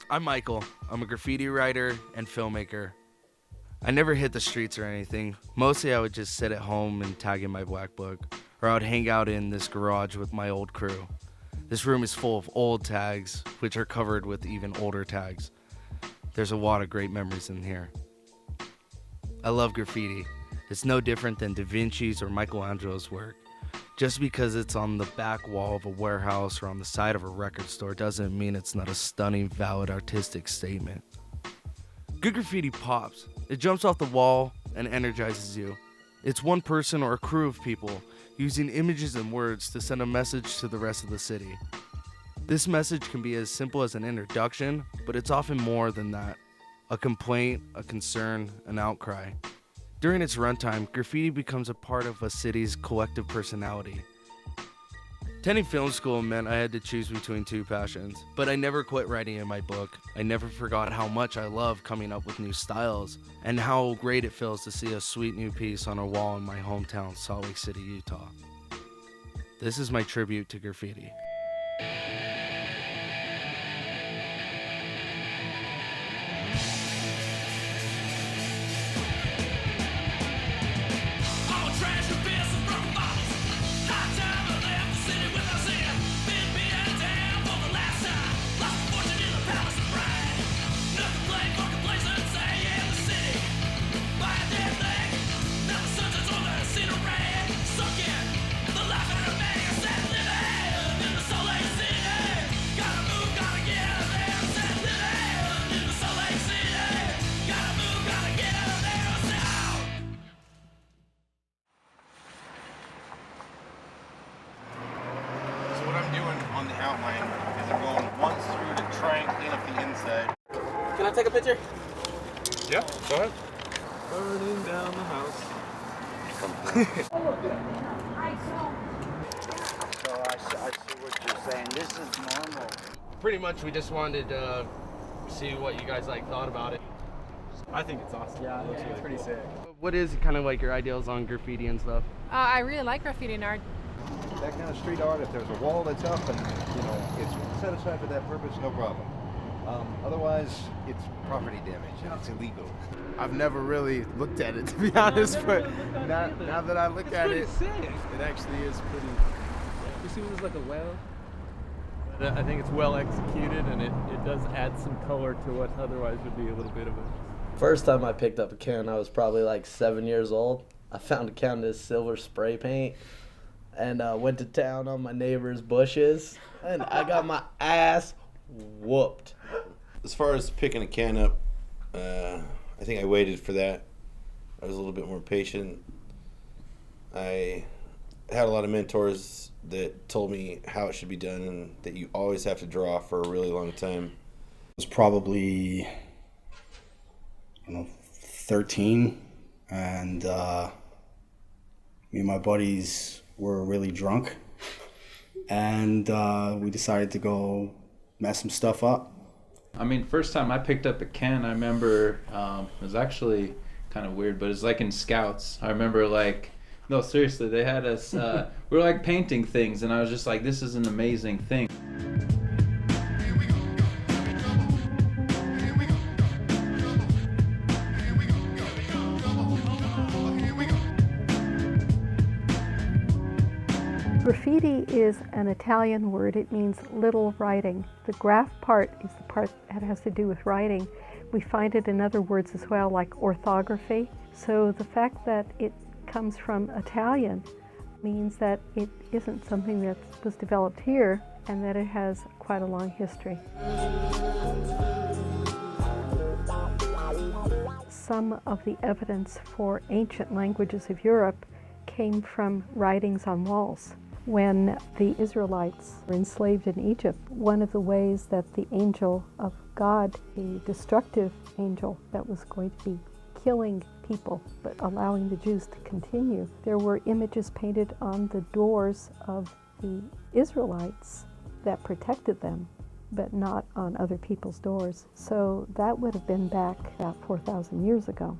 I'm Michael. I'm a graffiti writer and filmmaker. I never hit the streets or anything. Mostly I would just sit at home and tag in my black book, or I would hang out in this garage with my old crew. This room is full of old tags, which are covered with even older tags. There's a lot of great memories in here. I love graffiti. It's no different than Da Vinci's or Michelangelo's work. Just because it's on the back wall of a warehouse or on the side of a record store doesn't mean it's not a stunning, valid artistic statement. Good graffiti pops. It jumps off the wall and energizes you. It's one person or a crew of people using images and words to send a message to the rest of the city. This message can be as simple as an introduction, but it's often more than that. A complaint, a concern, an outcry. During its runtime, graffiti becomes a part of a city's collective personality. Attending film school meant I had to choose between two passions, but I never quit writing in my book. I never forgot how much I love coming up with new styles, and how great it feels to see a sweet new piece on a wall in my hometown, Salt Lake City, Utah. This is my tribute to graffiti. What I'm doing on the outline is I'm going once through to try and clean up the inside. Can I take a picture? Yeah, go ahead. Burning down the house. So I see what you're saying. This is normal. Pretty much we just wanted to see what you guys thought about it. I think it's awesome. Yeah, it's pretty sick. What is kind of like your ideals on graffiti and stuff? I really like graffiti and art. That kind of street art, if there's a wall that's up and, it's set aside for that purpose, no problem. Otherwise, it's property damage and it's illegal. I've never really looked at it, to be honest, but now that I look at it, sick. it actually is pretty. You see, there's like a well. I think it's well executed, and it does add some color to what otherwise would be a little bit of a... First time I picked up a can, I was probably like 7 years old. I found a can of this silver spray paint and went to town on my neighbor's bushes, and I got my ass whooped. As far as picking a can up, I think I waited for that. I was a little bit more patient. I had a lot of mentors that told me how it should be done and that you always have to draw for a really long time. It was probably 13, and me and my buddies were really drunk, and we decided to go mess some stuff up. I mean, first time I picked up a can, I remember it was actually kind of weird, but it's like in Scouts. I remember no, seriously, they had us, we were like painting things, and I was just like, this is an amazing thing. Graffiti is an Italian word. It means little writing. The graph part is the part that has to do with writing. We find it in other words as well, like orthography. So the fact that it comes from Italian means that it isn't something that was developed here, and that it has quite a long history. Some of the evidence for ancient languages of Europe came from writings on walls. When the Israelites were enslaved in Egypt, one of the ways that the angel of God, the destructive angel that was going to be killing people but allowing the Jews to continue, there were images painted on the doors of the Israelites that protected them, but not on other people's doors. So that would have been back about 4,000 years ago.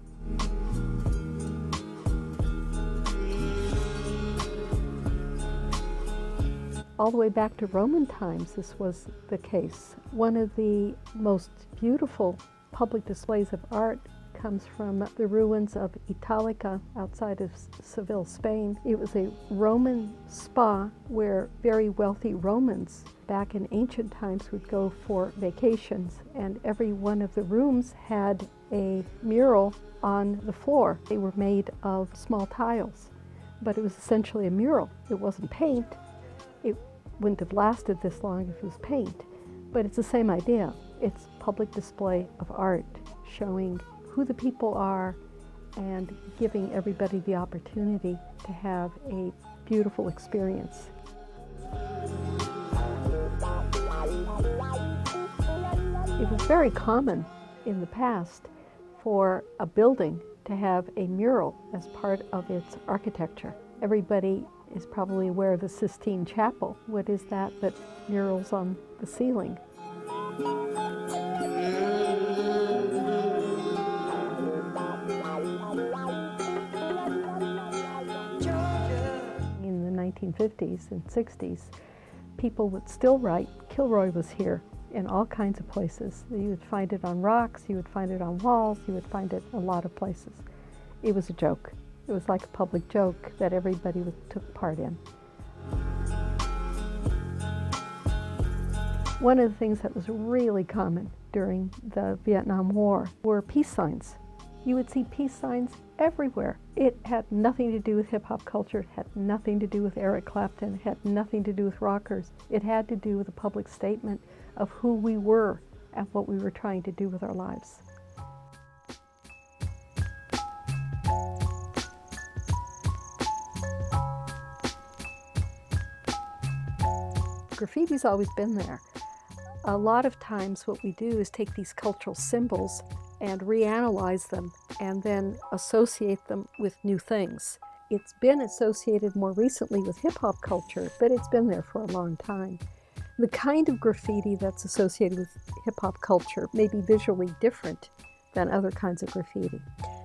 All the way back to Roman times, this was the case. One of the most beautiful public displays of art comes from the ruins of Italica outside of Seville, Spain. It was a Roman spa where very wealthy Romans back in ancient times would go for vacations, and every one of the rooms had a mural on the floor. They were made of small tiles, but it was essentially a mural. It wasn't paint. It wouldn't have lasted this long if it was paint, but it's the same idea. It's public display of art, showing who the people are and giving everybody the opportunity to have a beautiful experience. It was very common in the past for a building to have a mural as part of its architecture. Everybody is probably aware of the Sistine Chapel. What is that but murals on the ceiling? In the 1950s and 60s, people would still write, Kilroy was here, in all kinds of places. You would find it on rocks, you would find it on walls, you would find it a lot of places. It was a joke. It was like a public joke that everybody took part in. One of the things that was really common during the Vietnam War were peace signs. You would see peace signs everywhere. It had nothing to do with hip-hop culture, it had nothing to do with Eric Clapton, it had nothing to do with rockers. It had to do with a public statement of who we were and what we were trying to do with our lives. Graffiti's always been there. A lot of times what we do is take these cultural symbols and reanalyze them and then associate them with new things. It's been associated more recently with hip-hop culture, but it's been there for a long time. The kind of graffiti that's associated with hip-hop culture may be visually different than other kinds of graffiti,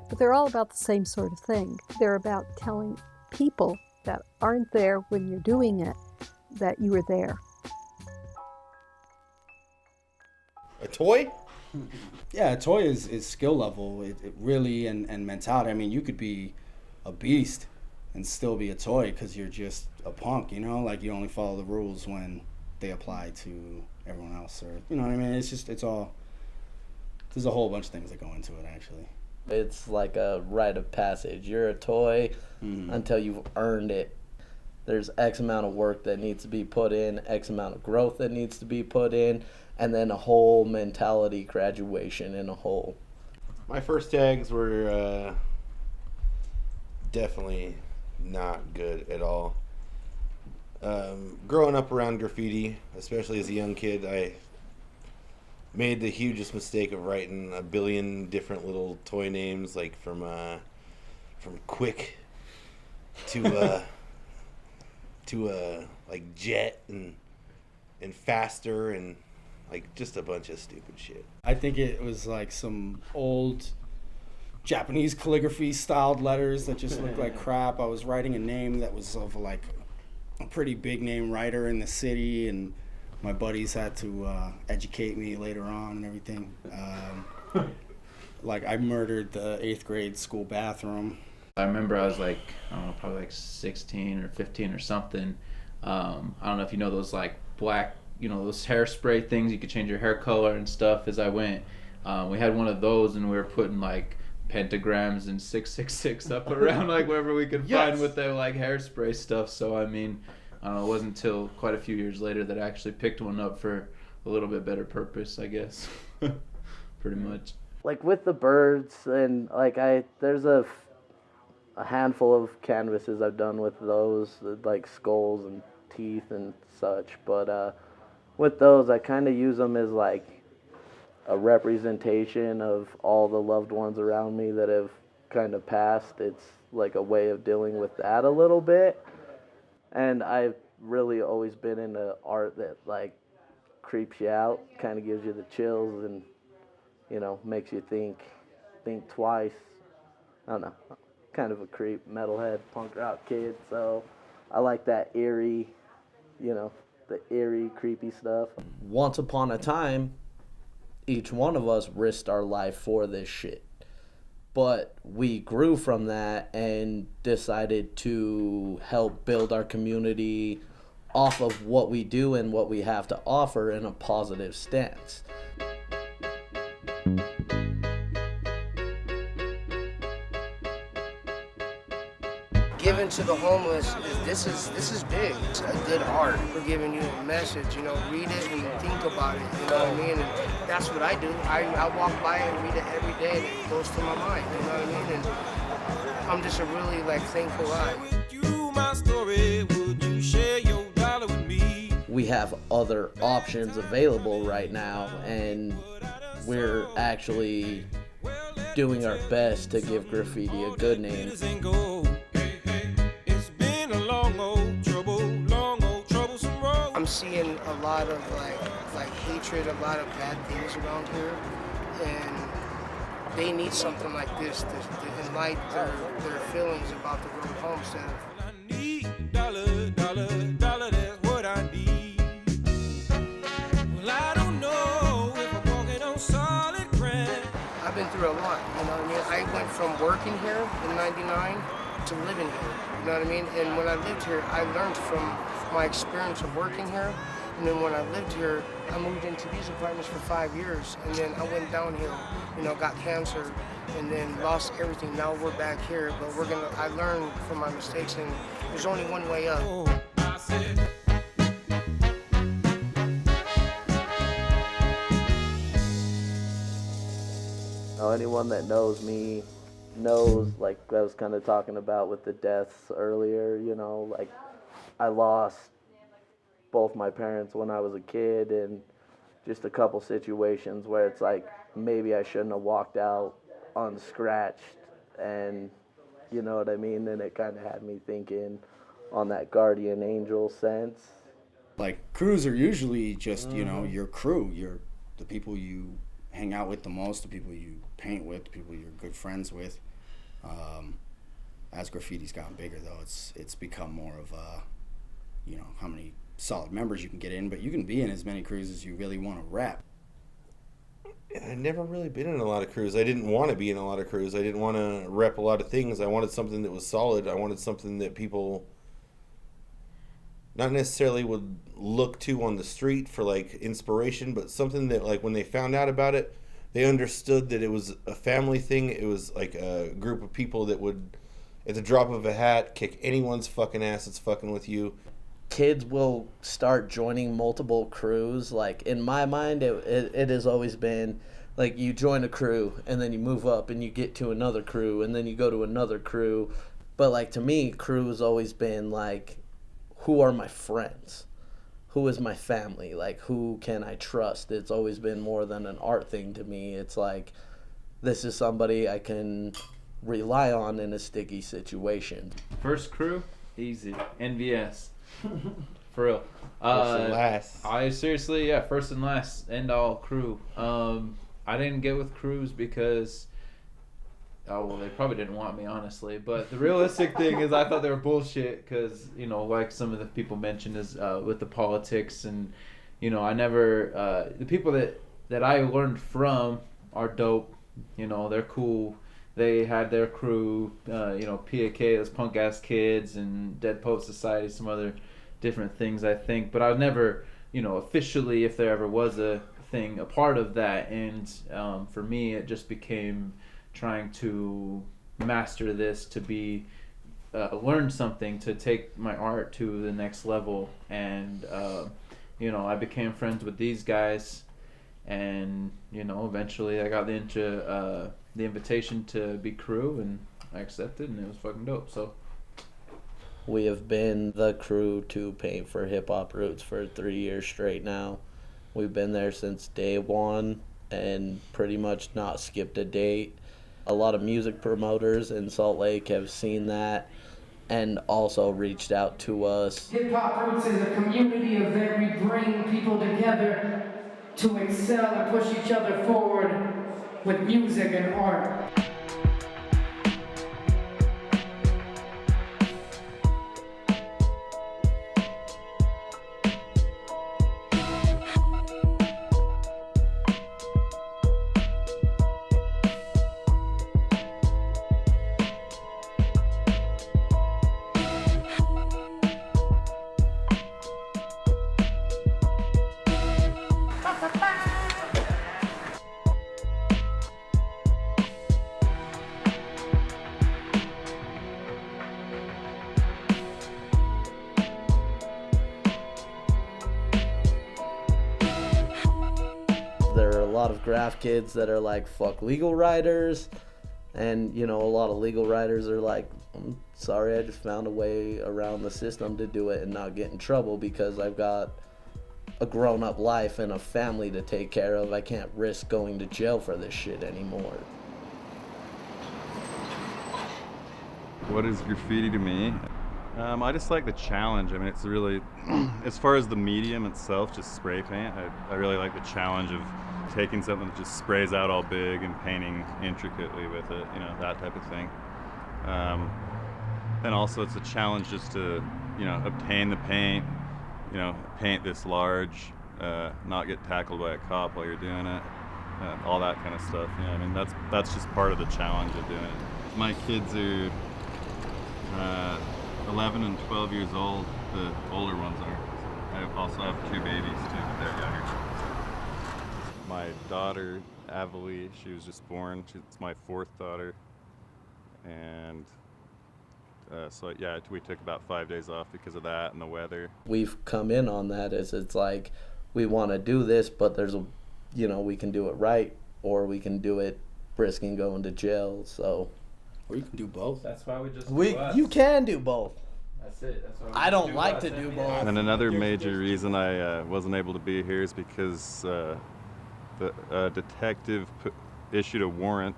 but they're all about the same sort of thing. They're about telling people that aren't there when you're doing it that you were there. A toy? Yeah, a toy is skill level. It really, and mentality. I mean, you could be a beast and still be a toy because you're just a punk, you know? Like, you only follow the rules when they apply to everyone else, or, you know what I mean? It's all, there's a whole bunch of things that go into it, actually. It's like a rite of passage. You're a toy until you've earned it. There's X amount of work that needs to be put in, X amount of growth that needs to be put in, and then a whole mentality graduation in a whole. My first tags were definitely not good at all. Growing up around graffiti, especially as a young kid, I made the hugest mistake of writing a billion different little toy names, like from Quick to like Jet and Faster and like just a bunch of stupid shit. I think it was like some old Japanese calligraphy styled letters that just looked like crap. I was writing a name that was of like a pretty big name writer in the city, and my buddies had to educate me later on and everything. Like I murdered the 8th grade school bathroom. I remember I was like, I don't know, probably like 16 or 15 or something. I don't know if you know those like black, you know, those hairspray things, you could change your hair color and stuff as I went. We had one of those and we were putting like pentagrams and 666 up around like wherever we could find with their like hairspray stuff. So I mean, I don't know, it wasn't until quite a few years later that I actually picked one up for a little bit better purpose, I guess. Pretty much. Like with the birds and like there's a handful of canvases I've done with those, like skulls and teeth and such, but with those I kind of use them as like a representation of all the loved ones around me that have kind of passed. It's like a way of dealing with that a little bit, and I've really always been into art that like creeps you out, kind of gives you the chills and, you know, makes you think twice. I don't know, kind of a creep, metalhead, punk rock kid, so I like that eerie, you know, the eerie, creepy stuff. Once upon a time, each one of us risked our life for this shit. But we grew from that and decided to help build our community off of what we do and what we have to offer in a positive stance. Giving to the homeless this is big. It's a good art. We're giving you a message, you know, read it and think about it, you know what I mean? And that's what I do. I walk by it and read it every day and it goes to my mind, you know what I mean? And I'm just a really thankful guy. We have other options available right now, and we're actually doing our best to give graffiti a good name. I'm seeing a lot of like hatred, a lot of bad things around here, and they need something like this to enlighten their feelings about the road home instead of that's what I need. Well, I don't know if I'm walking on solid ground. I've been through a lot, you know what I mean? I went from working here in '99 to living here, you know what I mean? And when I lived here, I learned from my experience of working here. And then when I lived here, I moved into these apartments for 5 years, and then I went downhill, you know, got cancer, and then lost everything. Now we're back here, but I learned from my mistakes, and there's only one way up. Anyone that knows me knows, like I was kind of talking about with the deaths earlier, you know, like I lost both my parents when I was a kid, and just a couple situations where it's like maybe I shouldn't have walked out unscratched, and you know what I mean? And it kind of had me thinking on that guardian angel sense. Like crews are usually just, you know, your crew, the people you hang out with the most, the people you paint with, the people you're good friends with. As graffiti's gotten bigger though, it's become more of a, you know, how many solid members you can get in, but you can be in as many crews as you really want to rep. I'd never really been in a lot of crews. I didn't want to be in a lot of crews. I didn't want to rep a lot of things. I wanted something that was solid. I wanted something that people not necessarily would look to on the street for like inspiration, but something that like when they found out about it, they understood that it was a family thing. It was like a group of people that would, at the drop of a hat, kick anyone's fucking ass that's fucking with you. Kids will start joining multiple crews. Like in my mind, it has always been like you join a crew and then you move up and you get to another crew and then you go to another crew. But like to me, crew has always been like, who are my friends? Who is my family? Like who can I trust? It's always been more than an art thing to me. It's like, this is somebody I can rely on in a sticky situation. First crew, easy. NVS. For real. First and last. I seriously, first and last, end all crew. I didn't get with crews because, they probably didn't want me, honestly. But the realistic thing is I thought they were bullshit because, you know, like some of the people mentioned is with the politics and, you know, I never, the people that I learned from are dope. You know, they're cool. They had their crew, you know, PAK, those punk ass kids, and Dead Poet Society, some other different things, I think. But I was never, you know, officially, if there ever was a thing, a part of that. And for me, it just became trying to master this, to be, learn something, to take my art to the next level. And, you know, I became friends with these guys. And, you know, eventually I got into the invitation to be crew, and I accepted, and it was fucking dope. So we have been the crew to paint for Hip Hop Roots for 3 years straight now. We've been there since day one and pretty much not skipped a date. A lot of music promoters in Salt Lake have seen that and also reached out to us. Hip Hop Roots is a community event. We bring people together to excel and push each other forward with music and art. lot of graph kids that are like, fuck legal writers. And, you know, a lot of legal writers are like, I'm sorry, I just found a way around the system to do it and not get in trouble because I've got a grown-up life and a family to take care of. I can't risk going to jail for this shit anymore. What is graffiti to me? I just like the challenge. I mean, it's really, as far as the medium itself, just spray paint, I really like the challenge of taking something that just sprays out all big and painting intricately with it, you know, that type of thing. And also it's a challenge just to, you know, obtain the paint, you know, paint this large, not get tackled by a cop while you're doing it, all that kind of stuff. You know, I mean, that's just part of the challenge of doing it. My kids are 11 and 12 years old, the older ones are. I also have 2 babies too, but they're younger. My daughter, Avalie, she was just born. It's my 4th daughter. And so yeah, we took about 5 days off because of that and the weather. We've come in on that as it's like, we want to do this, but there's a, you know, we can do it right, or we can do it risking going to jail, so. Or you can do both. That's why we just You can do both. That's it. That's why I don't like to do both. And another major reason I wasn't able to be here is because the detective issued a warrant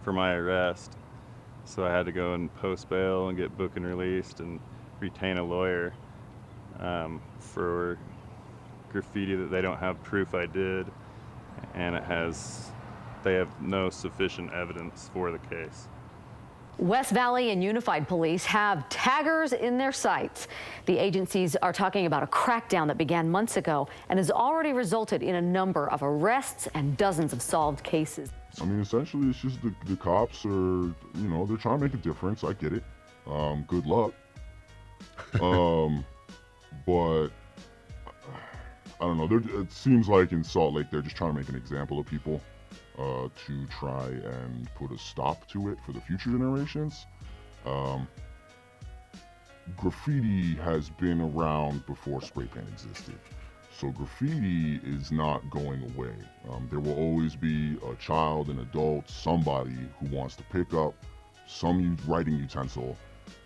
for my arrest. So I had to go and post bail and get book and released and retain a lawyer for graffiti that they don't have proof I did, and they have no sufficient evidence for the case. West Valley and Unified Police have taggers in their sights. The agencies are talking about a crackdown that began months ago and has already resulted in a number of arrests and dozens of solved cases. I mean, essentially, it's just the cops are, you know, they're trying to make a difference. I get it. Good luck. But I don't know. It seems like in Salt Lake, they're just trying to make an example of people to try and put a stop to it for the future generations. Graffiti has been around before spray paint existed. So graffiti is not going away. There will always be a child, an adult, somebody who wants to pick up some writing utensil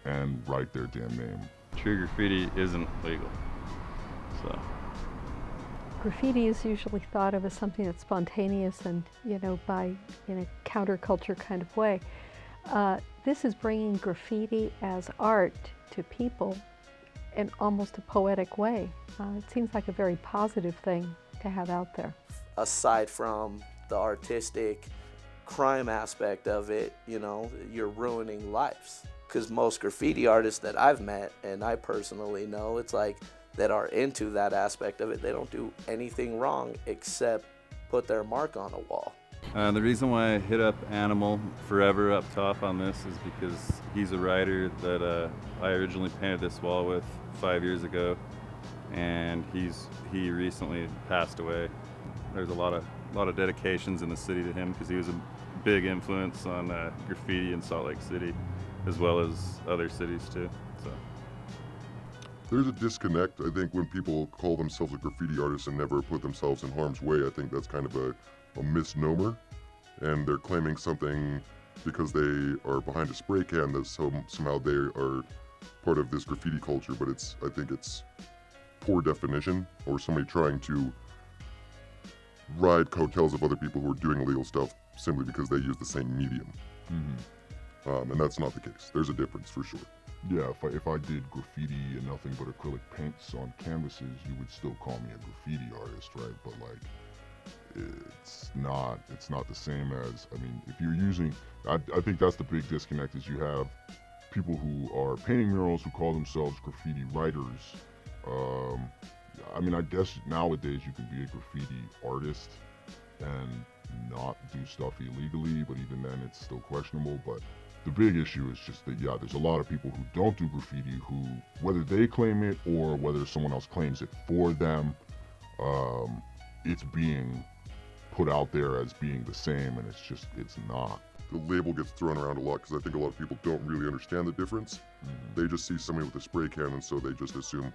and write their damn name. True graffiti isn't legal, so. Graffiti is usually thought of as something that's spontaneous and, you know, in a counterculture kind of way. This is bringing graffiti as art to people in almost a poetic way. It seems like a very positive thing to have out there. Aside from the artistic crime aspect of it, you know, you're ruining lives. Because most graffiti artists that I've met, and I personally know, it's like, that are into that aspect of it, they don't do anything wrong except put their mark on a wall. The reason why I hit up Animal Forever up top on this is because he's a writer that I originally painted this wall with 5 years ago, and he recently passed away. There's a lot of dedications in the city to him because he was a big influence on graffiti in Salt Lake City, as well as other cities too. So. There's a disconnect, I think, when people call themselves a graffiti artist and never put themselves in harm's way. I think that's kind of a misnomer, and they're claiming something because they are behind a spray can that somehow they are part of this graffiti culture, but I think it's poor definition, or somebody trying to ride coattails of other people who are doing illegal stuff simply because they use the same medium. Mm-hmm. And that's not the case. There's a difference for sure. Yeah, if I did graffiti and nothing but acrylic paints on canvases, you would still call me a graffiti artist, right? But like, it's not the same as, I mean, if you're using, I think that's the big disconnect, is you have people who are painting murals who call themselves graffiti writers. I mean, I guess nowadays you can be a graffiti artist and not do stuff illegally, but even then it's still questionable. But the big issue is just that, yeah, there's a lot of people who don't do graffiti who, whether they claim it or whether someone else claims it for them, it's being put out there as being the same, and it's not. The label gets thrown around a lot because I think a lot of people don't really understand the difference. Mm-hmm. They just see somebody with a spray can, and so they just assume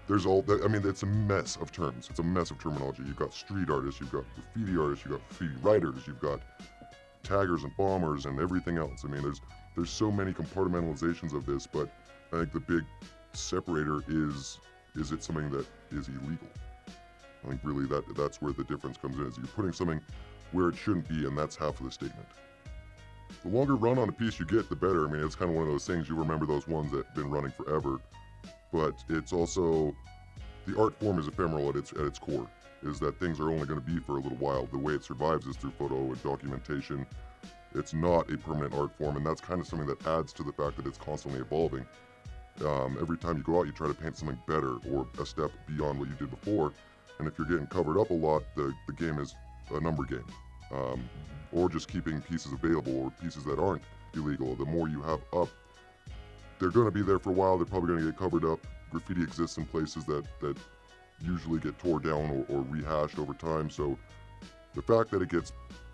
there's all that. I mean, it's a mess of terms. It's a mess of terminology. You've got street artists, you've got graffiti artists, you've got graffiti writers, you've got taggers and bombers and everything else. I mean, there's so many compartmentalizations of this, but I think the big separator is it something that is illegal? I think really that's where the difference comes in, is you're putting something where it shouldn't be, and that's half of the statement. The longer run on a piece you get, the better. I mean, it's kind of one of those things, you remember those ones that have been running forever, but it's also, the art form is ephemeral at its core, is that things are only going to be for a little while. The way it survives is through photo and documentation. It's not a permanent art form, and that's kind of something that adds to the fact that it's constantly evolving. Every time you go out, you try to paint something better or a step beyond what you did before, and if you're getting covered up a lot, the game is a number game. Or just keeping pieces available, or pieces that aren't illegal. The more you have up, they're going to be there for a while, they're probably going to get covered up. Graffiti exists in places that usually get tore down or rehashed over time, so the fact that it gets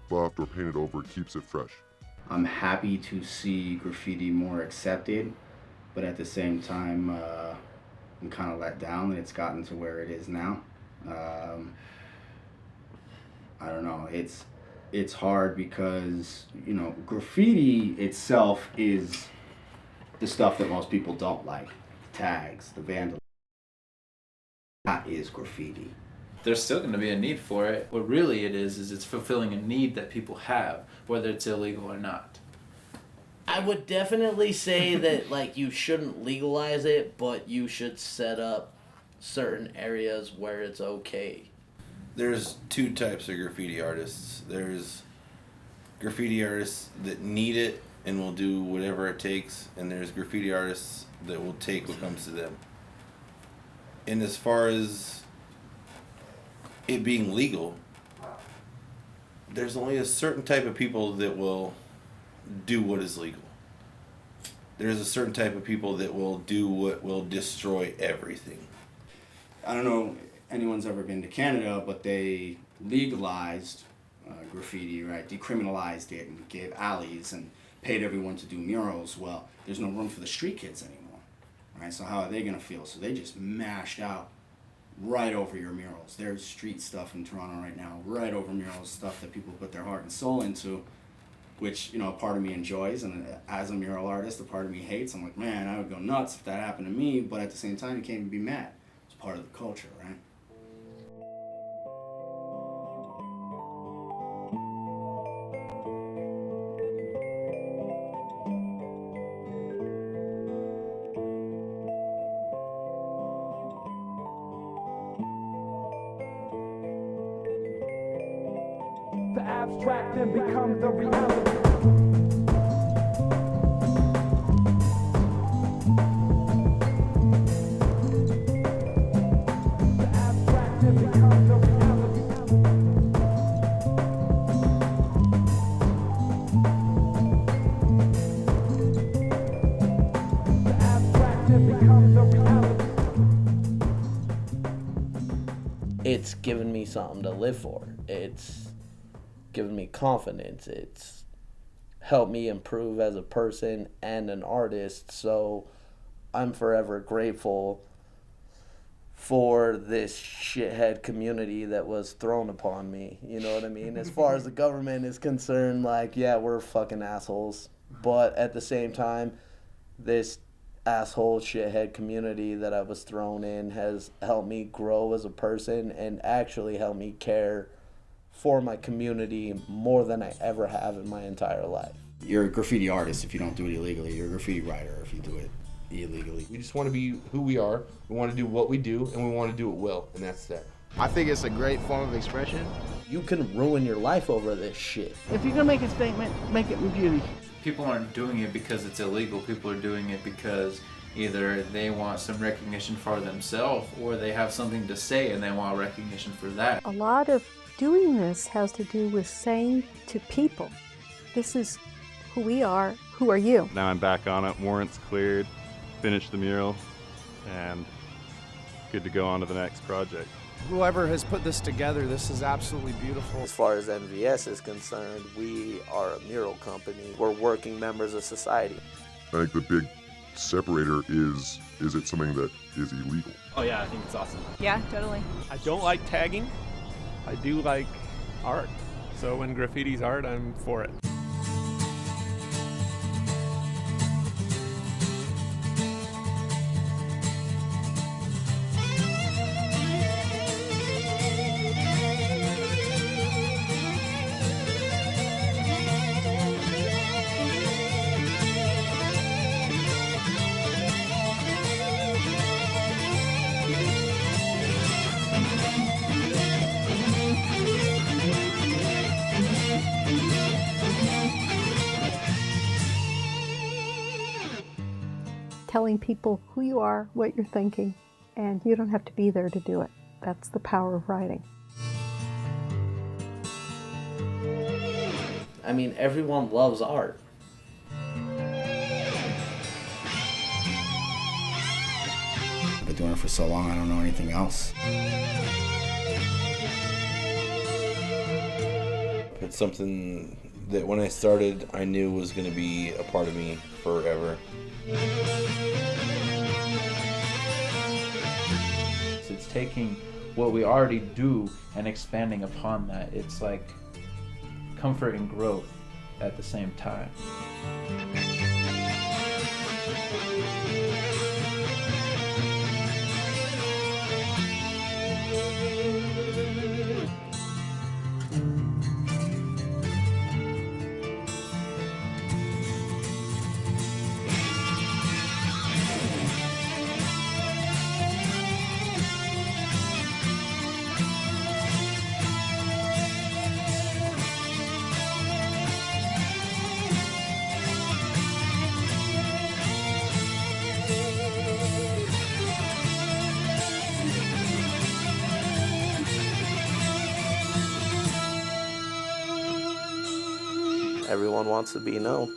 buffed or painted over keeps it fresh. I'm happy to see graffiti more accepted, but at the same time, I'm kind of let down that it's gotten to where it is now. I don't know, it's hard because, you know, graffiti itself is the stuff that most people don't like. The tags, the vandalism. That is graffiti. There's still going to be a need for it. What really it is it's fulfilling a need that people have, whether it's illegal or not. I would definitely say that, like, you shouldn't legalize it, but you should set up certain areas where it's okay. There's two types of graffiti artists. There's graffiti artists that need it and will do whatever it takes, and there's graffiti artists that will take what comes to them. And as far as it being legal, there's only a certain type of people that will do what is legal. There's a certain type of people that will do what will destroy everything. I don't know if anyone's ever been to Canada, but they legalized graffiti, right? Decriminalized it and gave alleys and paid everyone to do murals. Well, there's no room for the street kids anymore, right? So how are they gonna feel? So they just mashed out right over your murals. There's street stuff in Toronto right now, right over murals, stuff that people put their heart and soul into, which, you know, a part of me enjoys, and as a mural artist, a part of me hates. I'm like, man, I would go nuts if that happened to me, but at the same time, you can't even be mad. It's part of the culture, right? The abstract then becomes the reality. The abstract then becomes the reality. The abstract then becomes the reality. It's given me something to live for. It's given me confidence. It's helped me improve as a person and an artist. So I'm forever grateful for this shithead community that was thrown upon me. You know what I mean? As far as the government is concerned, like, yeah, we're fucking assholes. But at the same time, this asshole shithead community that I was thrown in has helped me grow as a person and actually helped me care for my community more than I ever have in my entire life. You're a graffiti artist if you don't do it illegally. You're a graffiti writer if you do it illegally. We just want to be who we are. We want to do what we do, and we want to do it well, and that's that. I think it's a great form of expression. You can ruin your life over this shit. If you're gonna make a statement, make it with beauty. People aren't doing it because it's illegal. People are doing it because either they want some recognition for themselves or they have something to say and they want recognition for that. A lot of doing this has to do with saying to people, this is who we are, who are you? Now I'm back on it, warrants cleared, finished the mural, and good to go on to the next project. Whoever has put this together, this is absolutely beautiful. As far as NVS is concerned, we are a mural company. We're working members of society. I think the big separator is it something that is illegal? Oh yeah, I think it's awesome. Yeah, totally. I don't like tagging. I do like art. So when graffiti's art, I'm for it. Telling people who you are, what you're thinking, and you don't have to be there to do it. That's the power of writing. I mean, everyone loves art. I've been doing it for so long, I don't know anything else. It's something that when I started, I knew was going to be a part of me forever. It's taking what we already do and expanding upon that. It's like comfort and growth at the same time. Everyone wants to be known.